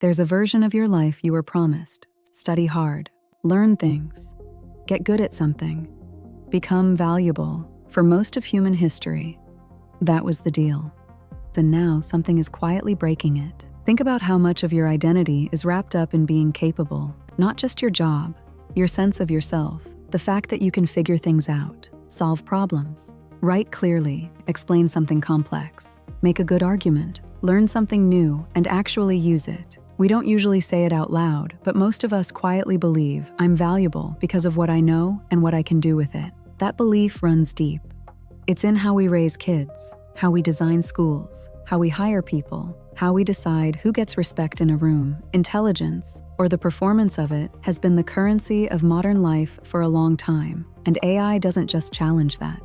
There's a version of your life you were promised. Study hard, learn things, get good at something, become valuable. For most of human history, that was the deal. And now something is quietly breaking it. Think about how much of your identity is wrapped up in being capable. Not just your job, your sense of yourself, the fact that you can figure things out, solve problems, write clearly, explain something complex, make a good argument, learn something new, and actually use it. We don't usually say it out loud, but most of us quietly believe I'm valuable because of what I know and what I can do with it. That belief runs deep. It's in how we raise kids, how we design schools, how we hire people, how we decide who gets respect in a room. Intelligence, or the performance of it, has been the currency of modern life for a long time, and AI doesn't just challenge that.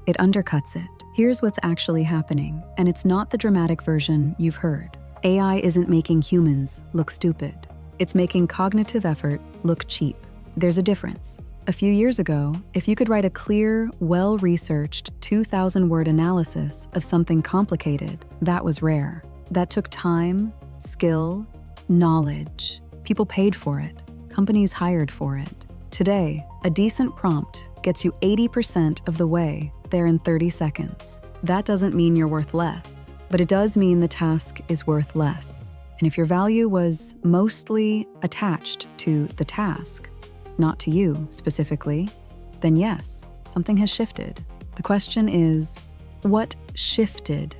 It undercuts it. Here's what's actually happening, and it's not the dramatic version you've heard. AI isn't making humans look stupid. It's making cognitive effort look cheap. There's a difference. A few years ago, if you could write a clear, well-researched 2,000-word analysis of something complicated, that was rare. That took time, skill, knowledge. People paid for it. Companies hired for it. Today, a decent prompt gets you 80% of the way there in 30 seconds. That doesn't mean you're worth less, but it does mean the task is worth less. And if your value was mostly attached to the task, not to you specifically, then yes, something has shifted. The question is, what shifted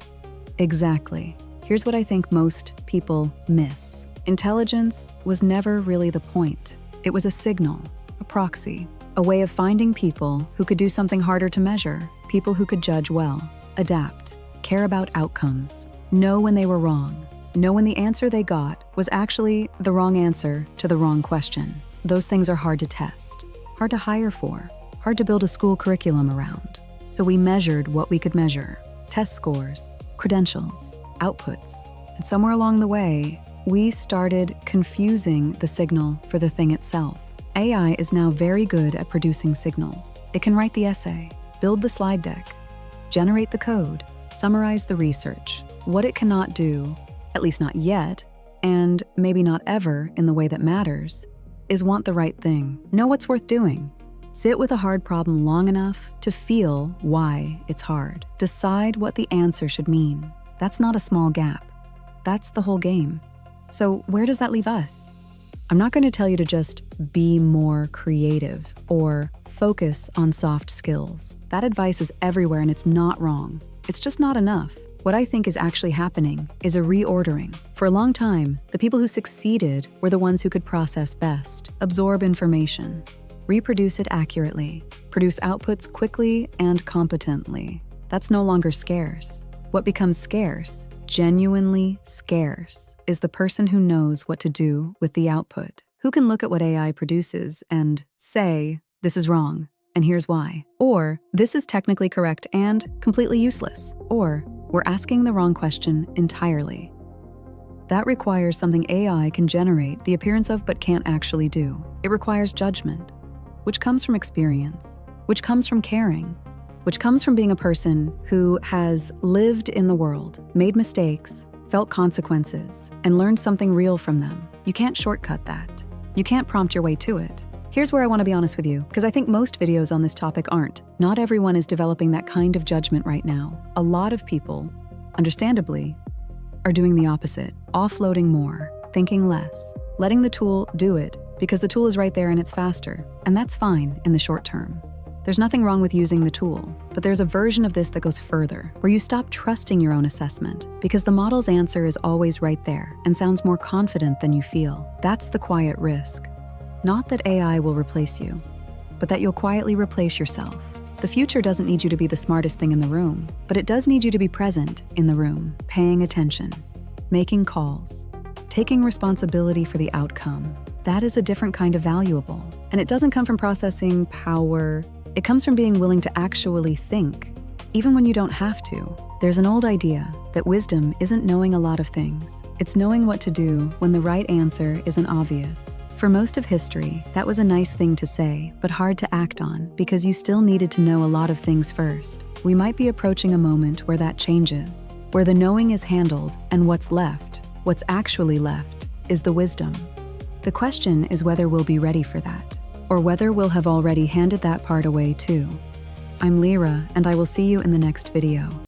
exactly? Here's what I think most people miss. Intelligence was never really the point. It was a signal, a proxy, a way of finding people who could do something harder to measure, people who could judge well, adapt, care about outcomes, know when they were wrong, know when the answer they got was actually the wrong answer to the wrong question. Those things are hard to test, hard to hire for, hard to build a school curriculum around. So we measured what we could measure: test scores, credentials, outputs. And somewhere along the way, we started confusing the signal for the thing itself. AI is now very good at producing signals. It can write the essay, build the slide deck, generate the code, summarize the research. What it cannot do, at least not yet, and maybe not ever in the way that matters, is want the right thing, know what's worth doing, sit with a hard problem long enough to feel why it's hard, decide what the answer should mean. That's not a small gap. That's the whole game. So where does that leave us? I'm not going to tell you to just be more creative or focus on soft skills. That advice is everywhere and it's not wrong. It's just not enough. What I think is actually happening is a reordering. For a long time, the people who succeeded were the ones who could process best, absorb information, reproduce it accurately, produce outputs quickly and competently. That's no longer scarce. What becomes scarce, genuinely scarce, is the person who knows what to do with the output, who can look at what AI produces and say, this is wrong, and here's why. Or, this is technically correct and completely useless. Or, we're asking the wrong question entirely. That requires something AI can generate the appearance of but can't actually do. It requires judgment, which comes from experience, which comes from caring, which comes from being a person who has lived in the world, made mistakes, felt consequences, and learned something real from them. You can't shortcut that. You can't prompt your way to it. Here's where I want to be honest with you, because I think most videos on this topic aren't. Not everyone is developing that kind of judgment right now. A lot of people, understandably, are doing the opposite, offloading more, thinking less, letting the tool do it because the tool is right there and it's faster. And that's fine in the short term. There's nothing wrong with using the tool, but there's a version of this that goes further, where you stop trusting your own assessment because the model's answer is always right there and sounds more confident than you feel. That's the quiet risk. Not that AI will replace you, but that you'll quietly replace yourself. The future doesn't need you to be the smartest thing in the room, but it does need you to be present in the room, paying attention, making calls, taking responsibility for the outcome. That is a different kind of valuable. And it doesn't come from processing power. It comes from being willing to actually think, even when you don't have to. There's an old idea that wisdom isn't knowing a lot of things. It's knowing what to do when the right answer isn't obvious. For most of history, that was a nice thing to say, but hard to act on because you still needed to know a lot of things first. We might be approaching a moment where that changes, where the knowing is handled and what's left, what's actually left, is the wisdom. The question is whether we'll be ready for that, or whether we'll have already handed that part away too. I'm Lyra, and I will see you in the next video.